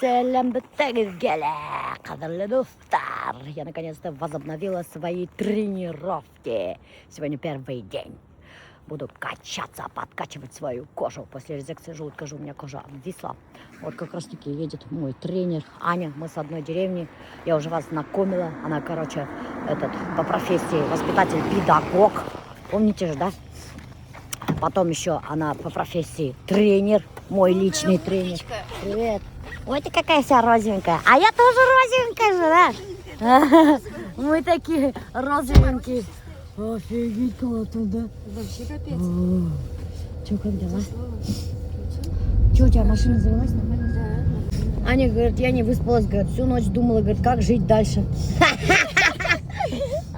Selam бітігелі, қадірлі достар. Я наконец-то возобновила свои тренировки. Сегодня первый день. Буду качаться, подкачивать свою кожу. После резекции желудка у меня кожа обвисла. Вот как раз таки едет мой тренер Аня. Мы с одной деревни. Я уже вас знакомила. Она, короче, по профессии воспитатель-педагог. Помните же, да? Потом еще она по профессии тренер. Мой личный тренер. Привет. Ой, ты какая вся розовенькая. А я тоже розовенькая же, да? Мы такие розовенькие. Офигеть, классно, да? Вообще капец. Че, как дела? Че, у тебя машина завелась нормально? Да. Аня говорит, я не выспалась, говорит, всю ночь думала, говорит, как жить дальше.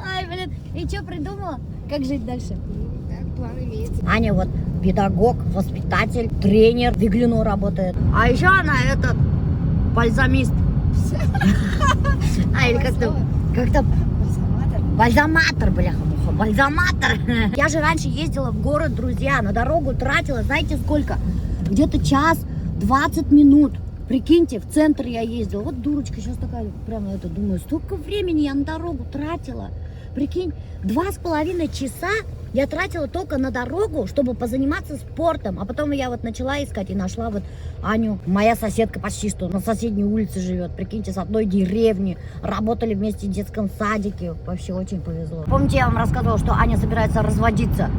Ай, блин, и что придумала? Как жить дальше? Так, план имеется. Аня вот педагог, воспитатель, тренер, в Иглину работает. А еще она бальзамист. А, или как-то... Бальзаматор, бляха-муха, бальзаматор. Я же раньше ездила в город, друзья, на дорогу тратила, знаете сколько? Где-то час 20 минут. Прикиньте, в центр я ездила. Вот дурочка, сейчас такая, прямо это думаю, столько времени я на дорогу тратила. Прикинь, 2,5 часа я тратила только на дорогу, чтобы позаниматься спортом. А потом я вот начала искать и нашла вот Аню. Моя соседка почти что на соседней улице живет. Прикиньте, с одной деревни. Работали вместе в детском садике. Вообще очень повезло. Помните, я вам рассказывала, что Аня собирается разводиться.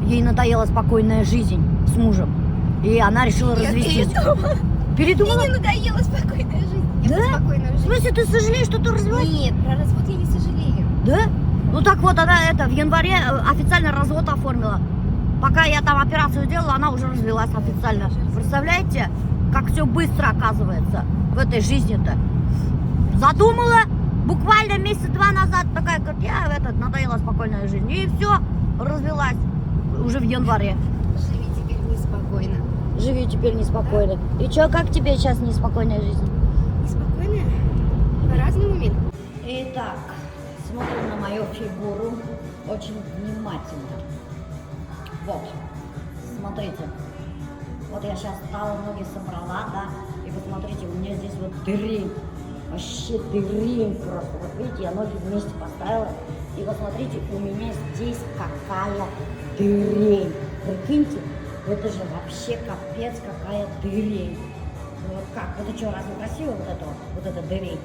Ей надоела спокойная жизнь с мужем. И она решила развестись. Передумала? Мне не надоела спокойная жизнь. Я Да? спокойная В жизнь. смысле, ты сожалеешь, что ты развелась? Нет, про развод я не сожалею. Да? Ну так вот, она в январе официально развод оформила. Пока я там операцию делала, она уже развелась официально. Представляете, как все быстро оказывается в этой жизни-то. Задумала буквально месяца-два назад, такая, говорит, я надоела спокойная жизнь. И все, развелась уже в январе. Живи теперь неспокойно. Живи теперь неспокойно. И что, как тебе сейчас неспокойная жизнь? Неспокойно? По-разному, Миль. Итак, смотрим на мою фигуру очень внимательно. Вот, смотрите. Вот я сейчас встала, ноги собрала, да, и посмотрите, у меня здесь вот дырень. Вообще дырень просто. Вот видите, я ноги вместе поставила. И вот смотрите, у меня здесь какая дырень. Прикиньте, это же вообще капец какая дырень. Вот как? Это что, разве красиво вот эта дырень?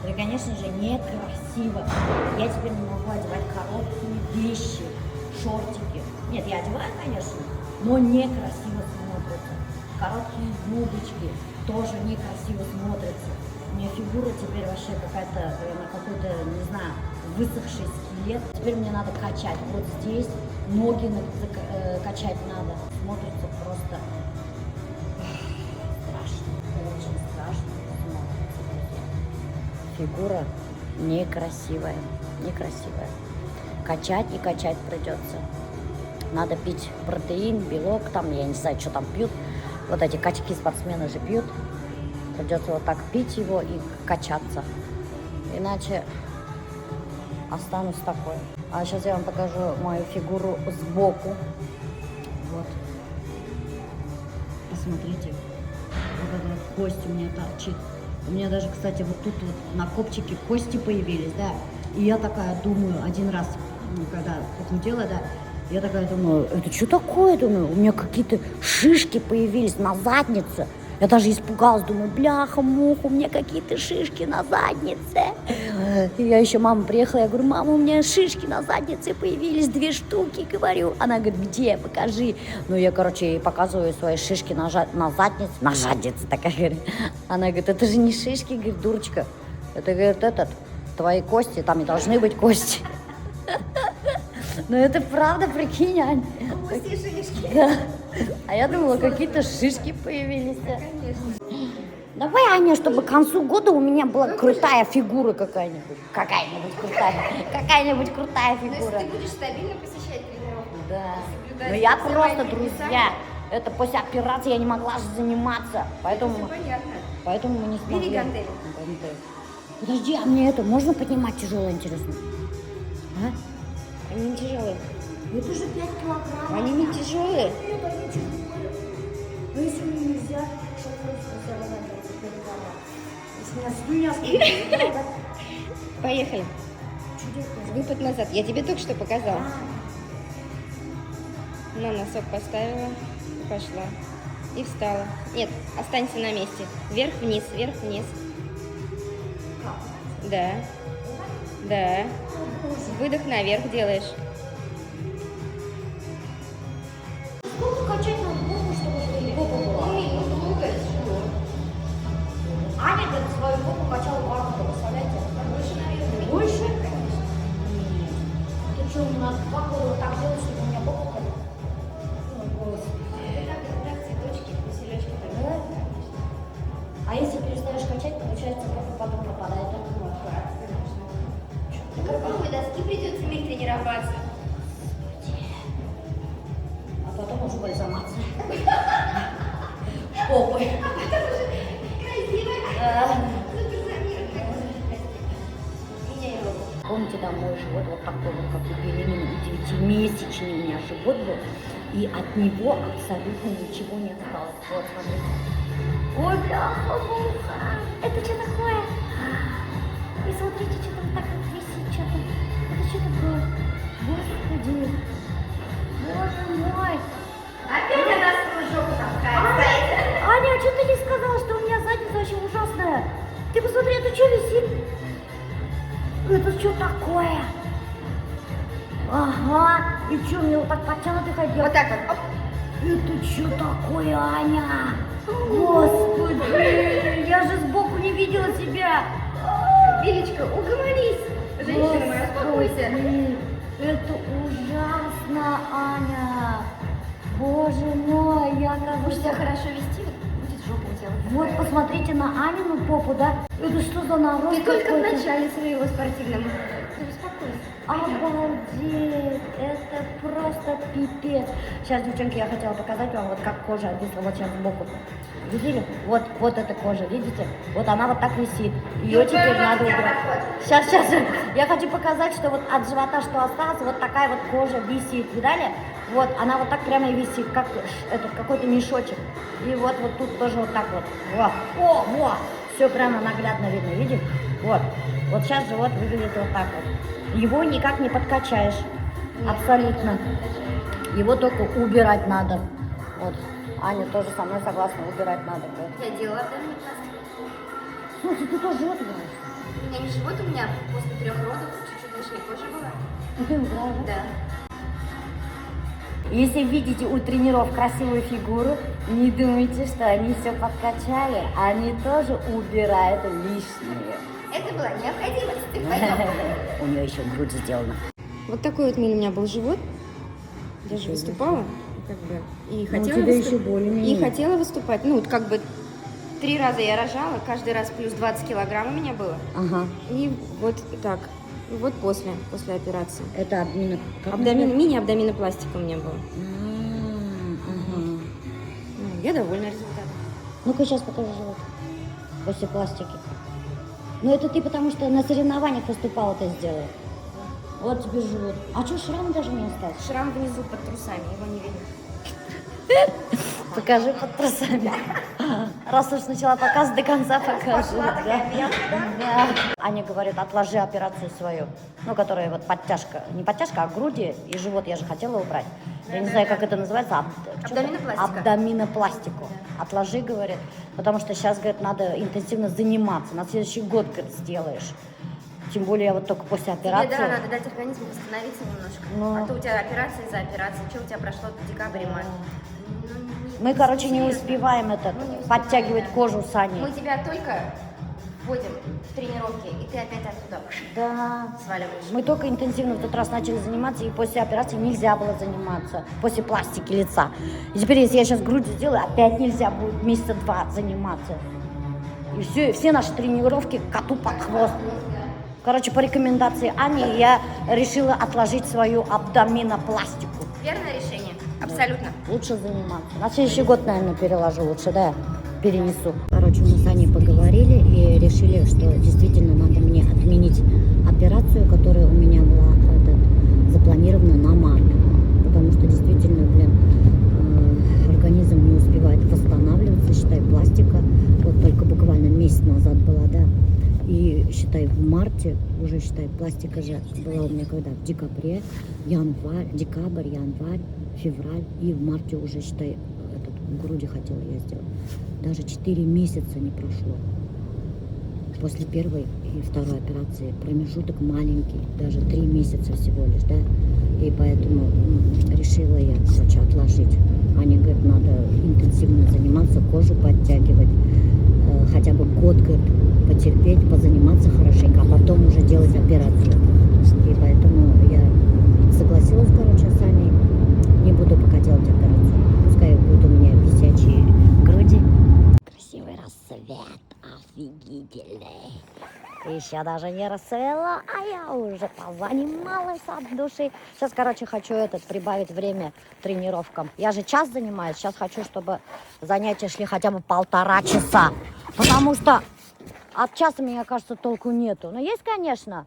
Это, конечно же, некрасиво. Я теперь не могу одевать короткие вещи, шортики. Нет, я одеваю, конечно, но некрасиво смотрится. Короткие юбочки тоже некрасиво смотрятся. У меня фигура теперь вообще какая-то, какой-то, не знаю, высохший скелет. Теперь мне надо качать. Вот здесь ноги качать надо. Смотрится просто страшно. Очень страшно смотрится. Фигура некрасивая. Некрасивая. Качать и качать придется. Надо пить протеин, белок, там, я не знаю, что там пьют. Вот эти качки спортсмены же пьют. Придется вот так пить его и качаться. Иначе останусь такой. А сейчас я вам покажу мою фигуру сбоку. Вот. Посмотрите. Вот эта вот кость у меня торчит. У меня даже, кстати, вот тут вот на копчике кости появились, да. И я такая думаю, один раз, когда похудела, да, я такая думаю, это что такое, думаю, у меня какие-то шишки появились на заднице. Я даже испугалась, думаю, бляха-муха, у меня какие-то шишки на заднице. И я еще, мама приехала, я говорю, мама, у меня шишки на заднице появились, 2 штуки, говорю. Она говорит, где, покажи. Ну, я, короче, ей показываю свои шишки на заднице, такая, говорит. Она говорит, это же не шишки, говорит, дурочка. Это, говорит, твои кости, там не должны быть кости. Ну, это правда, прикинь, Ань. Кости и шишки. Да. А я думала, какие-то шишки появились. Конечно. Давай, Аня, чтобы к концу года у меня была крутая фигура какая-нибудь. Какая-нибудь крутая фигура. Значит, ты будешь стабильно посещать тренировки. Да. Соблюдать Но я все просто, мои друзья, это после операции я не могла же заниматься. предписания. Поэтому, Все понятно. поэтому мы не смогли. Бери гантели. Подожди, а мне это можно поднимать тяжело, интересно? А? Они не тяжелые. Это же 5 килограмм. Они не тяжелые. Нет, они тяжелые. Ну если мне нельзя, что просто С меня скидывают. Поехали. Выпад назад. Я тебе только что показала. На носок поставила и пошла. И встала. Нет, останься на месте. Вверх-вниз, вверх-вниз. Да. Да. Выдох наверх делаешь. Сколько качать надо попу, чтобы попа была? Аня, говорит, свою попу качала 2 года, представляете? Больше наверх. Больше? Конечно. Нет. Ты что, надо 2 года вот так делать, чтобы у меня попа была? Ой, господи. Так, цветочки, василечки. Да? А если перестаешь качать, получается, попа потом пропадает. На какой доски придется иметь тренироваться? А потом уже бальзаматься. Попы. Помните, да, мой живот вот такой вот, как у беременной, 9-месячный у меня живот был, и от него абсолютно ничего не осталось. Вот, смотрите. Ой, бляха-муха! Это что такое? И смотрите, что там так вот висит, что-то. Это что такое? Господи! Боже мой! Опять она свою жопу таскает. Аня, а что ты не сказала, что у меня задница очень ужасная? Ты посмотри, это что висит? Это что такое? Ага, и что, мне вот так подтянутый ходил? Вот так вот. Оп. Это что такое, Аня? Господи, я же сбоку не видела себя. Вилечка, угомонись. Женщина моя, успокойся. Господи, это ужасно, Аня. Боже мой, я Будешь себя кажется... хорошо вести, будет жопа у тебя. Вот посмотрите на Анину попу, да? Это что за народ? Ты только в какой-то? начале своего спортивного. Ты успокойся. Обалдеть, это просто пипец. Сейчас, девчонки, я хотела показать вам, вот как кожа обвисла вот сейчас сбоку. Видели? Вот эта кожа, видите? Вот она вот так висит. Ее теперь надо убрать. Сейчас. Я хочу показать, что вот от живота что осталось, вот такая вот кожа висит. Видали? Вот, она вот так прямо и висит, как этот какой-то мешочек. И вот тут тоже вот так вот. Вот. Все прямо наглядно видно, видите? Вот сейчас живот выглядит вот так вот. Его никак не подкачаешь. Абсолютно. Его только убирать надо. Вот. Аня тоже со мной согласна, убирать надо. Вот. Я делала абдоминопластику. Слушай, ты тоже живот убираешь? У меня не живот, у меня после 3 родов чуть-чуть лишней кожи была. И ты убираешь? Да. Если видите у тренеров красивую фигуру, не думайте, что они все подкачали. Они тоже убирают лишнее. Это была необходимость. Ты понял? У нее еще грудь сделана. Вот такой вот у меня был живот. Я же выступала, как бы, и у хотела, тебя еще более-менее. и хотела выступать. Ну, вот как бы 3 раза я рожала, каждый раз плюс 20 килограмм у меня было. Ага. И вот так. Вот после операции. Это Мини-абдоминопластика у меня была. Ага. Ну, я довольна результатом. Ну-ка сейчас покажи живот. После пластики. Ну это ты потому что на соревнованиях выступала, ты сделала. Вот тебе живот. А что, шрам даже не остался? Шрам внизу под трусами, его не видно. Покажи под трусами. Раз уж начала показ, до конца покажи. Да. Аня говорит, отложи операцию свою. Ну, которая вот подтяжка. Не подтяжка, а груди и живот я же хотела убрать. Я не знаю, как это называется. Абдоминопластика. Абдоминопластику. Отложи, говорит. Потому что сейчас, говорит, надо интенсивно заниматься. На следующий год, говорит, сделаешь. Тем более я вот только после операции. Тебе, да, надо дать организму восстановиться немножко. Ну. А то у тебя операция за операцией. Что у тебя прошло в декабре, май? Мы, короче, не успеваем подтягивать кожу с Аней. Мы тебя только вводим в тренировки, и ты опять оттуда Да. сваливаешь. Мы только интенсивно в тот раз начали заниматься, и после операции нельзя было заниматься, после пластики лица. И теперь, если я сейчас грудь сделаю, опять нельзя будет месяца 2 заниматься. И все наши тренировки коту под хвост. Короче, по рекомендации Ани я решила отложить свою абдоминопластику. Верное решение. Абсолютно. Лучше заниматься. На следующий год, наверное, переложу лучше, да, перенесу. Короче, мы с Аней поговорили и решили, что действительно надо мне отменить операцию, которая у меня была запланирована на март. Потому что действительно, организм не успевает восстанавливаться, считай, пластика. Вот только буквально месяц назад была, да, считай, в марте, уже, считай, пластика же была у меня когда? В декабре, январь, декабрь, январь, февраль. И в марте уже, считай, груди хотела я сделать. Даже 4 месяца не прошло. После первой и второй операции промежуток маленький, даже 3 месяца всего лишь, да. И поэтому решила я, короче, отложить. Они говорят, надо интенсивно заниматься, кожу подтягивать, хотя бы год, говорят, потерпеть, позаниматься хорошенько, а потом уже делать операцию. И поэтому я согласилась, короче, с Аней, не буду пока делать операцию. Пускай будут у меня висячие груди. Красивый рассвет, офигительный. Еще даже не рассвело, а я уже позанималась от души. Сейчас, короче, хочу прибавить время тренировкам. Я же час занимаюсь, сейчас хочу, чтобы занятия шли хотя бы 1,5 часа. Потому что от часа, мне кажется, толку нету. Но есть, конечно.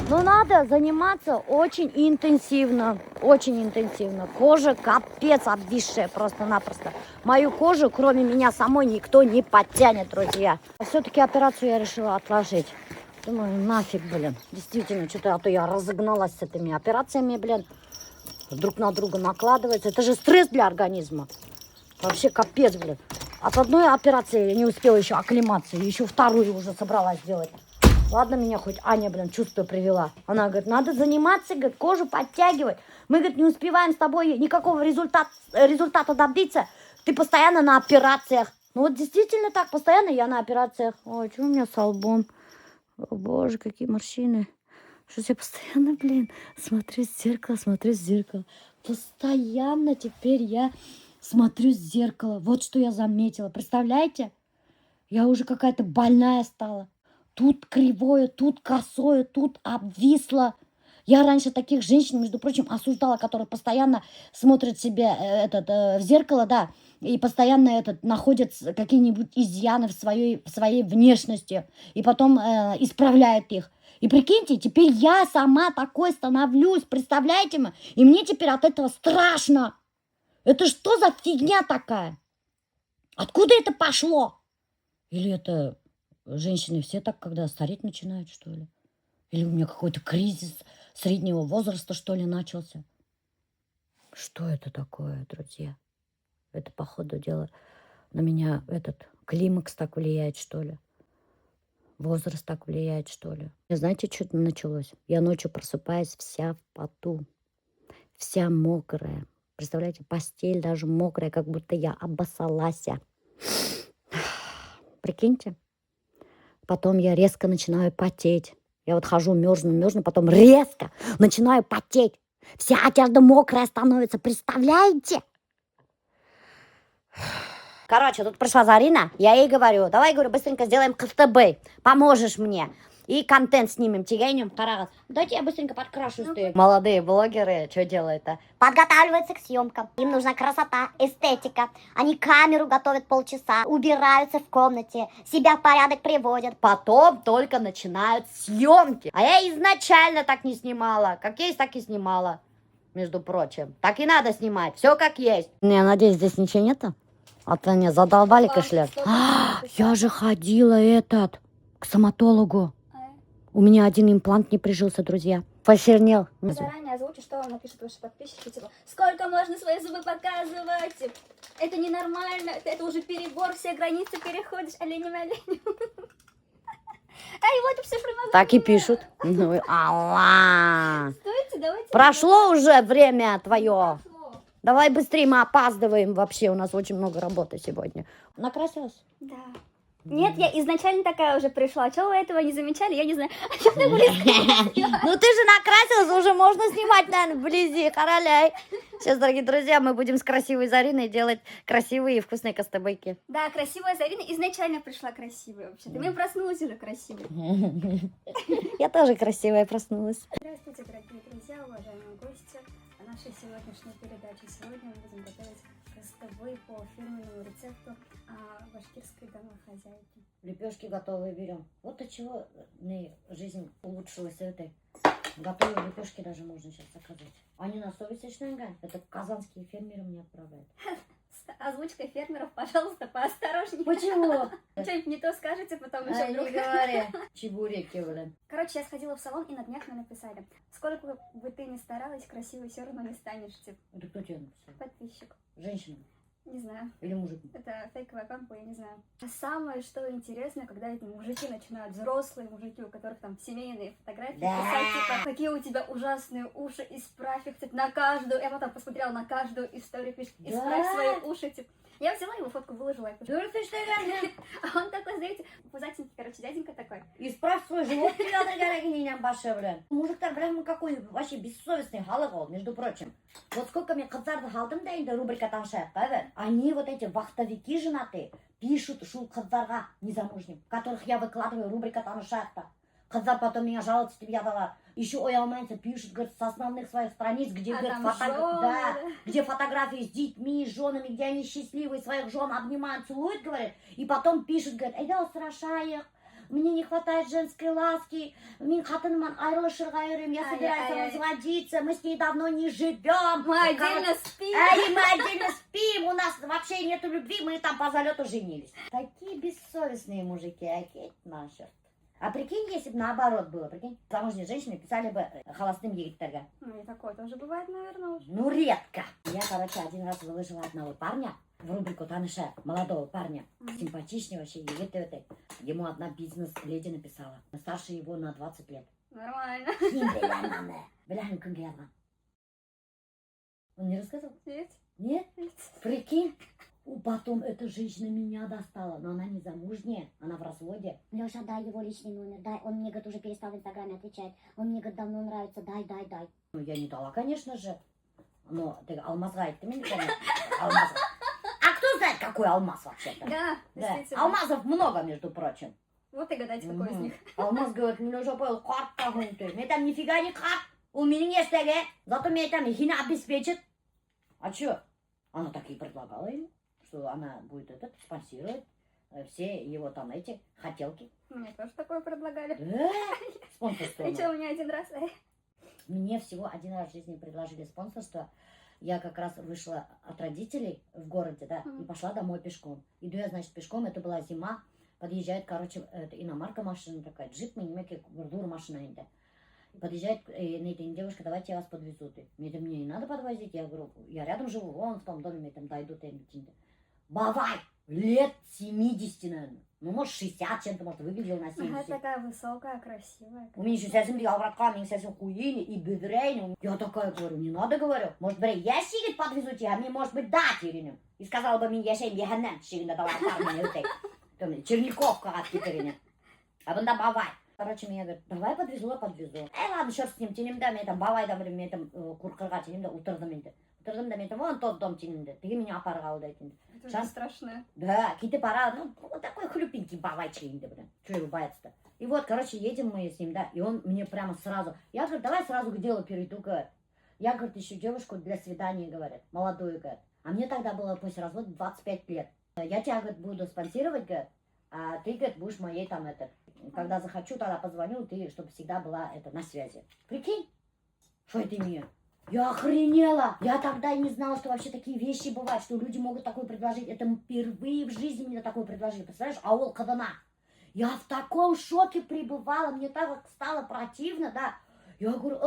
Но надо заниматься очень интенсивно. Очень интенсивно. Кожа капец обвисшая просто-напросто. Мою кожу, кроме меня самой, никто не подтянет, друзья. Все-таки операцию я решила отложить. Думаю, нафиг, блин. Действительно, что-то, а то я разогналась с этими операциями, блин. Друг на друга накладывается. Это же стресс для организма. Вообще капец, блин. От одной операции я не успела еще оклематься. Еще вторую уже собралась сделать. Ладно, меня хоть Аня, блин, чувство привела. Она говорит, надо заниматься, говорит, кожу подтягивать. Мы, говорит, не успеваем с тобой никакого результата добиться. Ты постоянно на операциях. Ну вот действительно так, постоянно я на операциях. Ой, что у меня с лбом? О, боже, какие морщины. Что я постоянно, блин, смотрю в зеркало. Постоянно теперь я смотрю в зеркало. Вот что я заметила. Представляете? Я уже какая-то больная стала. Тут кривое, тут косое, тут обвисло. Я раньше таких женщин, между прочим, осуждала, которые постоянно смотрят себе в зеркало, да, и постоянно находят какие-нибудь изъяны в своей внешности, и потом исправляют их. И прикиньте, теперь я сама такой становлюсь, представляете мы? И мне теперь от этого страшно. Это что за фигня такая? Откуда это пошло? Или это женщины все так, когда стареть начинают, что ли? Или у меня какой-то кризис среднего возраста, что ли, начался? Что это такое, друзья? Это, по ходу дела, на меня климакс так влияет, что ли? Возраст так влияет, что ли? Знаете, что началось? Я ночью просыпаюсь вся в поту, вся мокрая. Представляете, постель даже мокрая, как будто я обоссалась. Прикиньте. Потом я резко начинаю потеть. Я вот хожу, мерзну, потом резко начинаю потеть. Вся одежда мокрая становится, представляете? Короче, тут пришла Зарина, я ей говорю, давай, говорю, быстренько сделаем КФТБ, поможешь мне. И контент снимем, тягайнем, Тарас. Дайте я быстренько подкрашу. Молодые блогеры, что делают-то? Подготавливаются к съемкам. Им нужна красота, эстетика. Они камеру готовят полчаса, убираются в комнате, себя в порядок приводят. Потом только начинают съемки. А я изначально так не снимала. Как есть, так и снимала. Между прочим. Так и надо снимать. Все как есть. Я надеюсь, здесь ничего нету? А то меня задолбали кошелек. Я же ходила к стоматологу. У меня один имплант не прижился, друзья. Посернел. Заранее озвучу, что вам напишут ваши подписчики. Типа, сколько можно свои зубы показывать? Это ненормально, это уже перебор, все границы переходишь, олень. Ай, вот все прямо. Так и пишут. Ну, алла. Стойте, давайте. Прошло уже время твое. Давай быстрее, мы опаздываем вообще. У нас очень много работы сегодня. Накрасилась? Да. Нет, я изначально такая уже пришла. Чего вы этого не замечали? Я не знаю. Ну ты же накрасилась, уже можно снимать, наверное, вблизи, короляй. Сейчас, дорогие друзья, мы будем с красивой Зариной делать красивые и вкусные костебыки. Да, красивая Зарина изначально пришла красивая вообще-то. Я проснулась уже красивой. Я тоже красивая проснулась. Здравствуйте, дорогие друзья, уважаемые гости. Нашей сегодняшней передачи. Сегодня мы будем готовить костебы по фирменному рецепту башкирской домохозяйки. Лепешки готовые берем. Вот от чего жизнь улучшилась этой. Готовые лепешки даже можно сейчас заказать. Они на совесть, Шненга. Это казанские фермеры мне отправляют. С озвучкой фермеров, пожалуйста, поосторожнее. Почему? Что-нибудь не то скажете, потом еще Ай, вдруг. не говори. Чебуреки, блин. Короче, я сходила в салон, и на днях мне написали: сколько бы ты ни старалась, красивой все равно не станешь, типа, Это кто тебе написал? подписчик. Женщина Не знаю. или мужик? Это фейковый аккаунт, я не знаю. А самое, что интересно, когда эти мужики начинают, взрослые мужики, у которых там семейные фотографии, Да. писать, типа, какие у тебя ужасные уши, исправь их, типа, на каждую. Я потом посмотрела на каждую историю, пишет: исправь Да. свои уши, типа. Я взяла его фотку, выложила, и Дура ты что, Ганя? а он такой, знаете, пузатенький, короче, дяденька такой. Исправь свой живот, не баше, блин. Мужиктар, блин, какой вообще бессовестный халық, между прочим. Вот сколько мне қыздарды қалдым да енді рубрикадан шаяққа, они вот эти вахтовики женатые пишут шул қыздарға незамужним, которых я выкладываю рубрикадан шаяқта. Қыздар потом меня жалуются, тебе я дала. Еще оялмайся, пишут, говорит, с основных своих страниц, где, А говорит, там жены, да. где фотографии с детьми, с женами, где они счастливые, своих жен обнимают, целуют, говорит, и потом пишут, говорит, айда устрашаях, мне не хватает женской ласки, мен қатыныман айырылышырға үйрем, я собираюсь разводиться, мы с ней давно не живем. Мы отдельно спим. Мы отдельно спим, у нас вообще нету любви, мы там по залету женились. Такие бессовестные мужики, окей, наши. А прикинь, если бы наоборот было, прикинь, замужние женщины писали бы холостым егиттарға. Ну и такое тоже бывает, наверное, уже. Ну, редко. Я, короче, один раз выложила одного парня в рубрику Таныша, молодого парня, симпатичный вообще, егет. Ему одна бизнес-леди написала, старше его на 20 лет. Нормально. Бляхин кімге алған. Он не рассказал? Нет? Нет? Прикинь. Потом эта женщина меня достала, но она не замужняя, она в разводе. Леша, дай его личный номер, дай. Он мне, говорит, уже перестал в Инстаграме отвечать. Он мне, говорит, давно нравится, дай. Ну, я не дала, конечно же. Но ты алмазға айттым енді, конечно. Алмазға. А кто знает, какой алмаз вообще-то? Да, Да. действительно. Алмазов много, между прочим. Вот и гадайте, какой из Мгм. них. Алмаз говорит, мне уже понял, қарт тағын ты. Мен там нифига не қарт. У меня есть таге. Зато меня там хина обеспечит. А чё? Она так и предлагала ему, что она будет спонсировать все его там эти хотелки. Мне тоже такое предлагали. Спонсорство. Причем у меня один раз. Мне всего один раз в жизни предложили спонсорство. Я как раз вышла от родителей в городе, да, и пошла домой пешком. Иду я, значит, пешком, это была зима. Подъезжает, короче, иномарка машина такая, джип, минимеки, бурдур машина инде. Подъезжает девушка, давайте я вас подвезу. Мне не надо подвозить, я говорю, я рядом живу, вон в том доме, мне там дойду. Бавай, лет 70, наверное. Ну, может, 60 чем-то, может, выглядел на 70. Ага, такая высокая, красивая. У меня еще совсем братка, у меня совсем хуйни и бедрейни. Я такая говорю, не надо, говорю. Может, бре, я сидит подвезу тебя, а мне, может быть, дать Ирине. И сказала бы мне, я сейчас еханем, сидит, давай, парни, Черниковка от Китерине. А банда бавай. Короче, мне говорит, давай подвезу. Ладно, черт с ним, тенем, да, мне там бавай, да, мне там куркырга, тенем, да, утырдым енді. Утырдым, да, мне там, вон тот дом, тенем, да, ты меня опаргал, да, тенем. Это же страшное. Да, какие-то пора, ну, вот такой хлюпенький бавайчик, да, блин. Что его бояться-то? И вот, короче, едем мы с ним, да, и он мне прямо сразу, я говорю, давай сразу к делу перейду, говорит. Я, говорит, ищу девушку для свидания, говорит, молодую, говорит. А мне тогда было после развода 25 лет. Я тебя, говорит, буду спонсировать, говорит, а ты, говорит, будешь моей там, когда захочу, тогда позвоню, ты, чтобы всегда была, на связи. Прикинь, что это мне? Я охренела! Я тогда и не знала, что вообще такие вещи бывают, что люди могут такое предложить. Это впервые в жизни мне такое предложили. Представляешь, аул кадана. Я в таком шоке пребывала, мне так стало противно, да. Я говорю,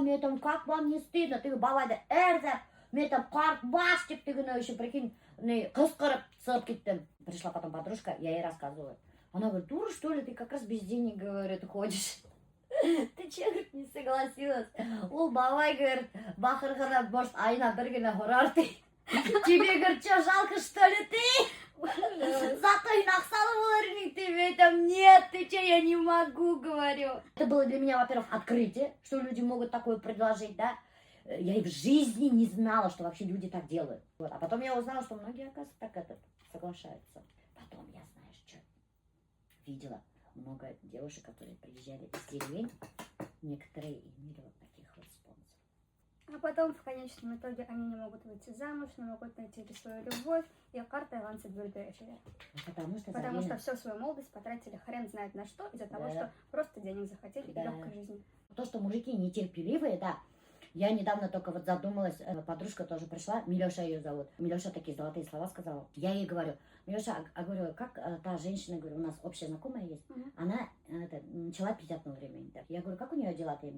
мне там, как вам не стыдно? Ты бавайда эрзер, мне там карт бастик, ты еще прикинь, кыскырып сып кеттім. Пришла потом подружка, я ей рассказываю. Она говорит, дура, что ли, ты как раз без денег, говорит, ходишь. Ты че, говорит, не согласилась? Ол бавай, говорит, бахырғана, может, айына бір күні ұрар ты. Тебе, говорит, что, жалко, что ли ты? Зато и нахсала боларың, ты там, нет, ты че, я не могу, говорю. Это было для меня, во-первых, открытие, что люди могут такое предложить, да. Я и в жизни не знала, что вообще люди так делают. Вот. А потом я узнала, что многие, оказывается, так соглашаются. Потом я, знаешь, что видела много девушек, которые приезжали из деревень, некоторые имели вот таких вот спонсоров. А потом, в конечном итоге, они не могут выйти замуж, не могут найти свою любовь, и карта иванцы бюрдешили. Потому что всю свою молодость потратили хрен знает на что, из-за того, что просто денег захотели и легкой жизни. То, что мужики нетерпеливые, да. Я недавно только вот задумалась, подружка тоже пришла, Милеша ее зовут. Милеша такие золотые слова сказала. Я ей говорю, Милеша, говорю, как та женщина, говорю, у нас общая знакомая есть, она начала пить одно время. Я говорю, как у нее дела-то?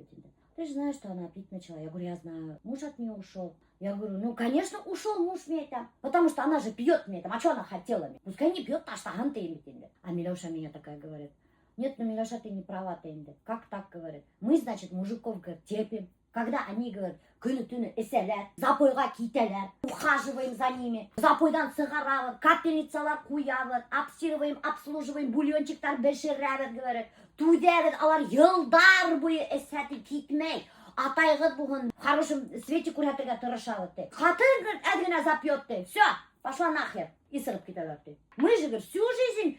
Ты же знаешь, что она пить начала. Я говорю, я знаю. Муж от нее ушел. Я говорю, ну, конечно, ушел муж Метя. Потому что она же пьет Метя. А что она хотела? Пускай не пьет, а что ты. А Милеша меня такая говорит, нет, ну, Милеша, ты не права, ты. Как так, говорит? Мы, значит, мужиков, говорит, терпим. Когда они, говорят, күні-түні эселер, запойға кетелер, ухаживаем за ними, запойдан сығаравыр, капельницалар қуявыр, обстирываем, обслуживаем, бульончиктар бешірәвір, говорит, тудәвір, алар йылдар бойы эсәтіп кетмей, атайғыт бұғын, хорошим свете күрәтірге тырышавыр, ты. Қатын, говорит, әдгіне запьет, ты. Все, пошла нахер. И сырып кетелер, ты. Мы же, говорит, всю жизнь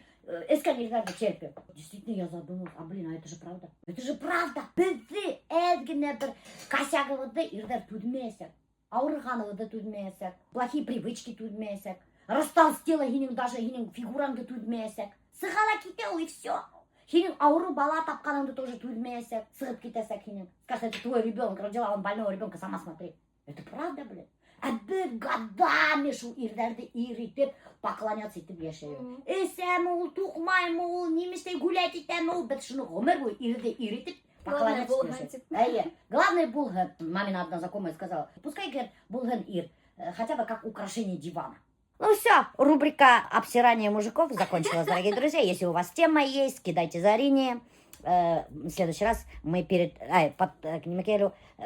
эскалирдарды терпим. Действительно, я задумалась, а блин, а это же правда. Это же правда. Бізді әдгіне бір косягывыды ирдер түдмесек, ауырғанывыды түдмесек, плохие привычки түдмесек, растолстела хинің даже хинің фигураңды түдмесек, сығала кетел и все. Хинің ауру бала тапқаныңды тоже түдмесек, сығып кетесек хинің. Скажет, это твой ребенок, родила он больного ребенка, сама смотри. Это правда, блин. А бір годами шу ирдерді иритіп, поклоняться етіп ешейін. Эсем ол, туқмайм ол, неместей гулять етем ол, біз шыны ғымыр ғой ирді иритіп, поклоняться ешейін. Главное булган, мамина одна знакомая сказала, пускай, говорит, булган ир, хотя бы как украшение дивана. Ну все, рубрика обсирания мужиков закончилась, дорогие друзья. Если у вас тема есть, кидайте за Арине. В следующий раз мы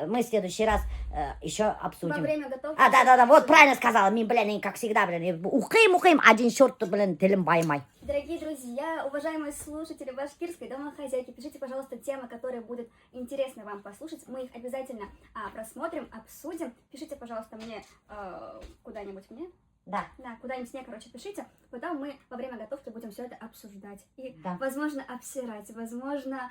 мы в следующий раз еще обсудим. Во время готовки. Да, вот правильно сказала. Ми, блин, как всегда, блин, ухаем, один черт, блин, телем баймай. Дорогие друзья, уважаемые слушатели башкирской домохозяйки, пишите, пожалуйста, темы, которые будут интересны вам послушать. Мы их обязательно просмотрим, обсудим. Пишите, пожалуйста, мне куда-нибудь мне. Да, куда-нибудь мне, короче, пишите. Потом мы во время готовки будем все это обсуждать. И, да. Возможно, обсирать, возможно,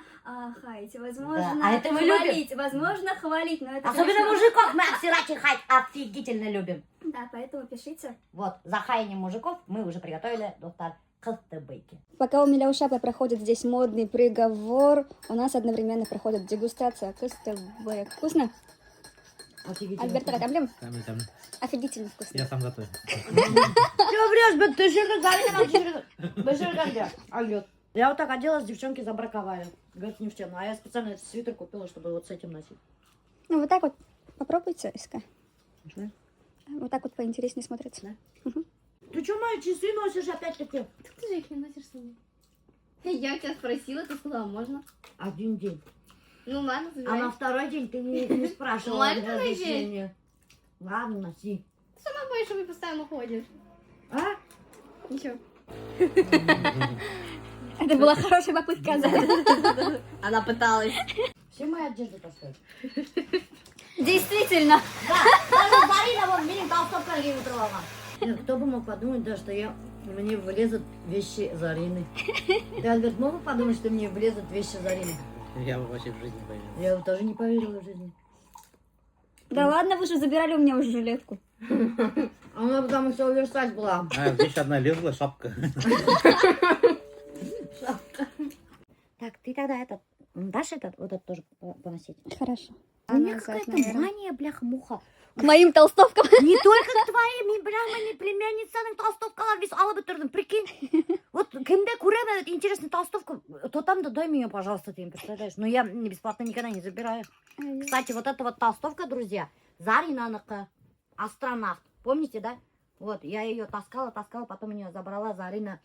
хаять, возможно, Да. А это мы хвалить, любим. Возможно, хвалить. Но это, особенно конечно, мужиков мы обсирать и хать офигительно любим. Да, поэтому пишите. Вот, за хаянием мужиков мы уже приготовили доктор Кыстыбыки. Пока у Миляушапа проходит здесь модный приговор, у нас одновременно проходит дегустация кыстыбык. Вкусно? Альберт, давай, там офигительно вкусно. Я сам готовлю. Ты врешь, ты же говоришь, я вот так оделась, девчонки забраковали. Говорят, не в тему. А я специально этот свитер купила, чтобы вот с этим носить. Ну, вот так вот попробуйте, Иска. Да? Вот так вот поинтереснее смотрится. Да? Ты что, мои часы носишь опять-таки? Ты же их не носишь с собой. Я тебя спросила, ты сказала, можно. Один день. Ну ладно, А забирай. на второй день ты не спрашивала Ладно, разрешения. Ладно, носи. Ты сама боишься, что постоянно ходишь. А? Ничего. Это была хорошая попытка. Она пыталась. Все мои одежды таскают. Действительно. Да, даже Зарина вон меня толстовка не утровала. Кто бы мог подумать, да, что мне влезут вещи Зарины. Ты, Альберт, мог бы подумать, что мне влезут вещи Зарины? Я бы вообще в жизни не поверил. Я бы тоже не поверила в жизни. Да ладно, вы же забирали у меня уже жилетку. А у меня потому что универсаль была. Здесь одна лезла, шапка. Так, ты тогда дашь вот этот тоже поносить? Хорошо. У меня какая-то мания, бляха-муха. К моим толстовкам. Не только к твоим, бляхами, племянницаның толстовкалар весь алып тұрдым, прикинь. Вот кімде көремін, интересная толстовка, то там да дай мне, пожалуйста, ты им представляешь. Но я бесплатно никогда не забираю. Кстати, вот эта вот толстовка, друзья, Заринаныкі, астронавт. Помните, да? Вот, я ее таскала, потом ее забрала Зарина.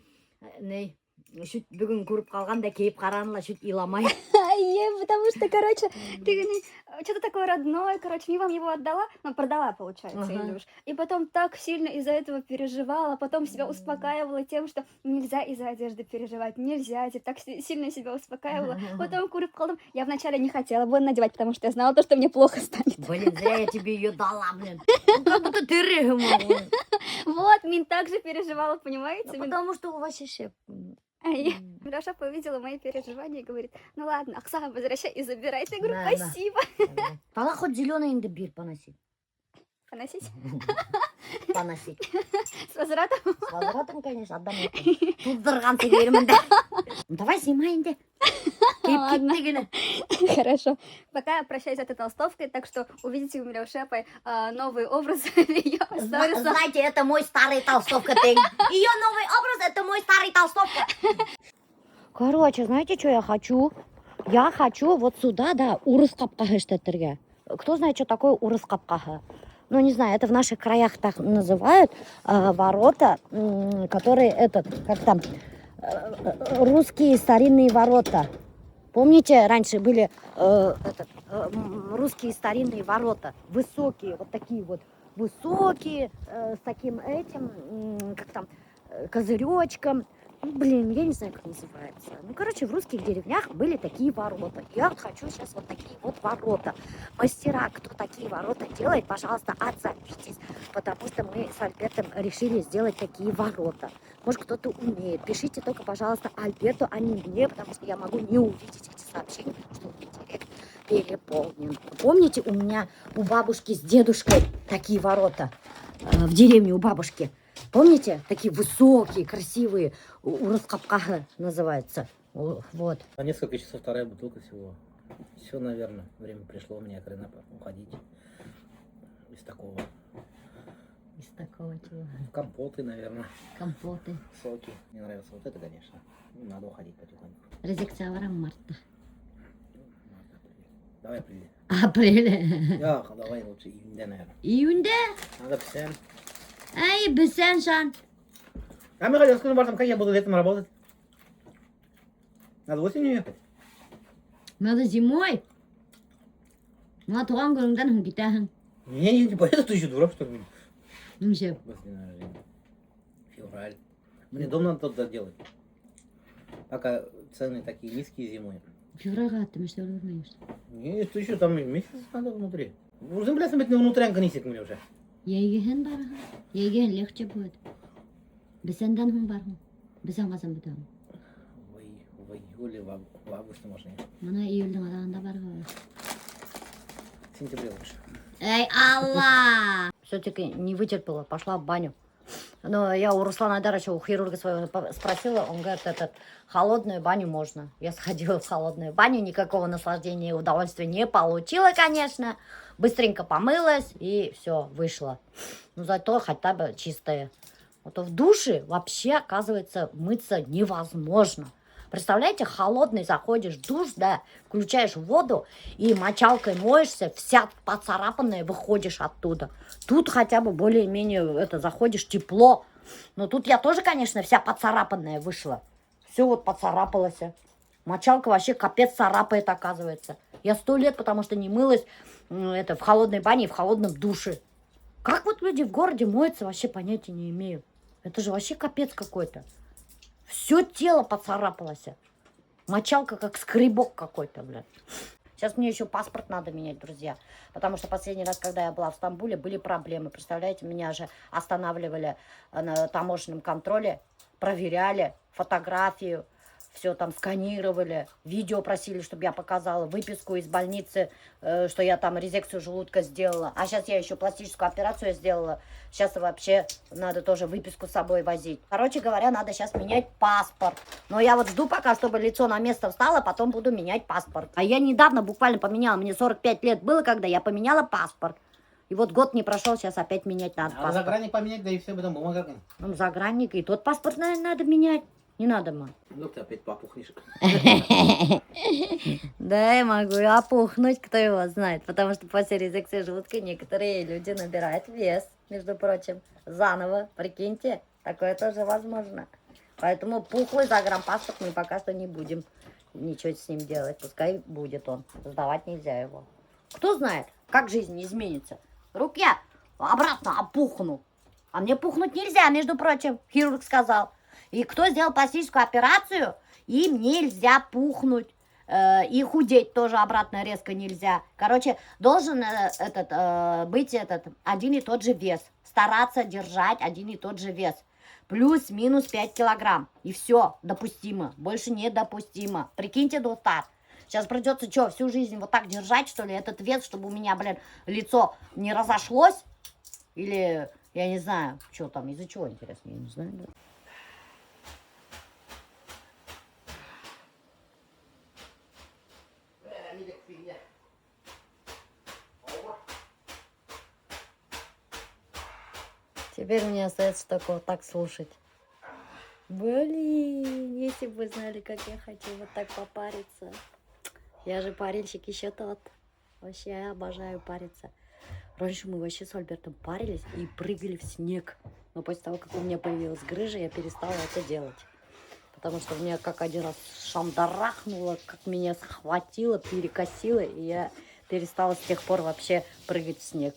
Шут бүгін көріп қалғанда кейіп қаранла, шут иламай. Потому что, короче, ты что-то такое родное, короче, мне вам его отдала, ну, продала, получается, Илюш. И потом так сильно из-за этого переживала, потом себя успокаивала тем, что нельзя из-за одежды переживать, нельзя, я так сильно себя успокаивала. Потом курып қалдым, я вначале не хотела бы надевать, потому что я знала то, что мне плохо станет. Блин, зря я тебе ее дала, блин. Как будто ты рыгнула. Вот, Мин также переживала, понимаете? Потому что у вас еще... Миляша увидела мои переживания и говорит, ну ладно, Оксана, возвращай и забирай. Я говорю, Да, спасибо. Тогда хоть зеленый индебир поносить. Поносить? Поносить. С возвратом? С возвратом, конечно, отдам. Тут дырған тегерімін да. Давай снимай инде. Ладно. Киптигина. Хорошо. Пока я прощаюсь с этой толстовкой, так что увидите у меня у Шепы новый образ в ее сторисах. Знаете, это мой старый толстовка. Ее новый образ, это мой старый толстовка. Короче, знаете, что я хочу? Я хочу вот сюда, да, урыс капкаха штатырга. Кто знает, что такое урыс капкаха? Ну, не знаю, это в наших краях так называют ворота, которые, как там, русские старинные ворота. Помните, раньше были русские старинные ворота, высокие, вот такие вот, высокие, с таким этим, как там, козыречком. Блин, я не знаю, как называется. Ну, короче, в русских деревнях были такие ворота. Я вот хочу сейчас вот такие вот ворота. Мастера, кто такие ворота делает, пожалуйста, отзовитесь. Потому что мы с Альбертом решили сделать такие ворота. Может, кто-то умеет. Пишите только, пожалуйста, Альберту, а не мне, потому что я могу не увидеть эти сообщения, потому что у меня директ переполнен. Помните, у меня у бабушки с дедушкой такие ворота в деревне у бабушки? Помните? Такие высокие, красивые. Урыс капкаха называется. Вот. На несколько часов вторая бутылка всего. Все, наверное, время пришло у меня хрена уходить. Из такого. Из такого чего? Компоты, наверное. Компоты. Соки. Мне нравится вот это, конечно. Ну, надо уходить потихоньку. Резекциаварам марта. Давай апрель. Апрель. Давай лучше июньде, наверное. Июньде? Надо писать. Эй, бесеншан. А Михаил, скажи, Бартом, как я буду летом работать? Надо осенью ехать. Надо зимой. Ну, а туған күніңден кетесің. Не поеду, ты еще дурак, что ли? Ну, все. После дня рождения. Февраль. Мне дом надо туда делать. Пока цены такие низкие зимой. Февральға аттым, что ли, знаешь? Нет, ты еще там месяц надо внутри. Уже, блядь, внутрянка несет мне уже. Егehen барған. Егehen легче будет. Бесендан хун барған. Бесен қасан бітемін. В июле, в августе можно ехать. Мына июльдің арағында барған. В сентябре лучше. Эй, Алла! Все-таки не вытерпела, пошла в баню. Но я у Руслана Айдаровича, у хирурга своего спросила, он говорит, холодную баню можно. Я сходила в холодную баню, никакого наслаждения и удовольствия не получила, конечно. Быстренько помылась и все, вышла. Но зато хотя бы чистая. А то в душе вообще, оказывается, мыться невозможно. Представляете, холодный заходишь в душ, да, включаешь воду и мочалкой моешься, вся поцарапанная, выходишь оттуда. Тут хотя бы более-менее заходишь тепло. Но тут я тоже, конечно, вся поцарапанная вышла. Все вот поцарапалось. Мочалка вообще капец царапает, оказывается. Я 100 лет, потому что не мылась в холодной бане и в холодном душе. Как вот люди в городе моются, вообще понятия не имею. Это же вообще капец какой-то. Все тело поцарапалось. Мочалка как скребок какой-то, блядь. Сейчас мне еще паспорт надо менять, друзья. Потому что последний раз, когда я была в Стамбуле, были проблемы. Представляете, меня же останавливали на таможенном контроле, проверяли фотографию, все там сканировали, видео просили, чтобы я показала, выписку из больницы, что я там резекцию желудка сделала. А сейчас я еще пластическую операцию сделала. Сейчас вообще надо тоже выписку с собой возить. Короче говоря, надо сейчас менять паспорт. Но я вот жду пока, чтобы лицо на место встало, потом буду менять паспорт. А я недавно буквально поменяла, мне 45 лет было, когда я поменяла паспорт. И вот год не прошел, сейчас опять менять надо А паспорт. загранник поменять, да и все, потом бумага. Ну, загранник, и тот паспорт, наверное, надо менять. Не надо, мам. Ну ты опять попухнешь. Да, я могу опухнуть, кто его знает. Потому что после резекции желудка некоторые люди набирают вес, между прочим. Заново, прикиньте, такое тоже возможно. Поэтому пухлый загранпаспорт мы пока что не будем ничего с ним делать. Пускай будет он. Сдавать нельзя его. Кто знает, как жизнь изменится. Вдруг я обратно опухну. А мне пухнуть нельзя, между прочим, хирург сказал. И кто сделал пластическую операцию, им нельзя пухнуть. И худеть тоже обратно резко нельзя. Короче, должен быть один и тот же вес. Стараться держать один и тот же вес. Плюс-минус 5 килограмм. И все, допустимо. Больше недопустимо. Прикиньте, достат. Сейчас придется что, всю жизнь вот так держать, что ли, этот вес, чтобы у меня, блин, лицо не разошлось? Или, я не знаю, что там, из-за чего, интересно, я не знаю. Да. Теперь мне остается только вот так слушать. Блин, если бы вы знали, как я хочу вот так попариться. Я же парильщик еще тот. Вообще, я обожаю париться. Раньше мы вообще с Альбертом парились и прыгали в снег. Но после того, как у меня появилась грыжа, я перестала это делать. Потому что меня как один раз шандарахнуло, как меня схватило, перекосило, и я перестала с тех пор вообще прыгать в снег.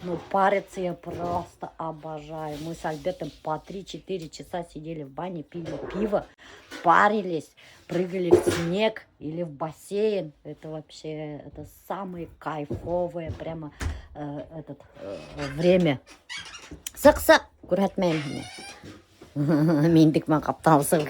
Ну, париться я просто обожаю. Мы с Альбертом по 3-4 часа сидели в бане, пили пиво, парились, прыгали в снег или в бассейн. Это вообще, это самое кайфовое прямо время. Сықса, күрәтмәйім. Мендік ма қапталысы